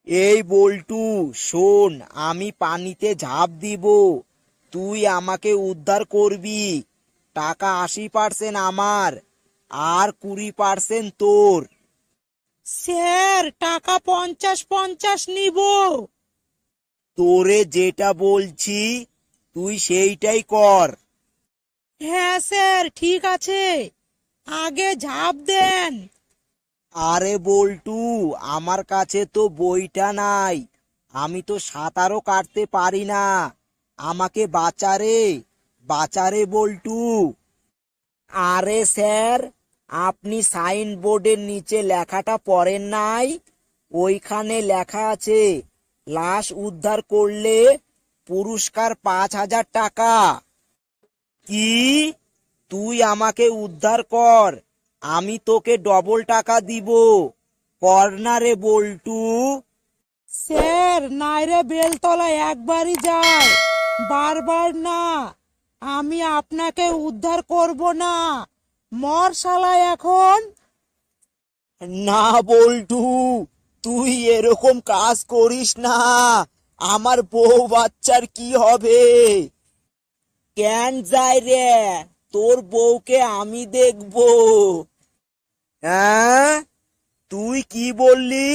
এই বল্টু, শোন, আমি পানিতে ঝাঁপ দিব, তুই আমাকে উদ্ধার করবি। টাকা 80% আমার, আর 20% তোর। স্যার, টাকা 50-50 নিব। তোরে যেটা বলছি তুই সেইটাই কর। হ্যাঁ স্যার, ঠিক আছে, আগে ঝাঁপ দেন। আরে বল্টু, আমার কাছে তো বইটা নাই, আমি তো সাঁতারও কাটতে পারি না, আমাকে বাঁচারে, বাঁচারে বল্টু। আরে স্যার, আপনি সাইনবোর্ডের নিচে লেখাটা পড়েন নাই? ওইখানে লেখা আছে, লাশ উদ্ধার করলে পুরস্কার 5,000 টাকা। কি? তুই আমাকে উদ্ধার কর, আমি তোকে ডবল টাকা দিব। কর না রে বল্টু। স্যার, নাইরে বেলতলা একবারই যায়, বারবার না। আমি আপনাকে উদ্ধার করব না। মর শালা এখন। না বল্টু, তুই এরকম কাজ করিস না, আমার বউ বাচ্চার কি হবে? কেন যাই রে, তোর বউকে আমি দেখবো। হ্যাঁ, তুই কি বললি?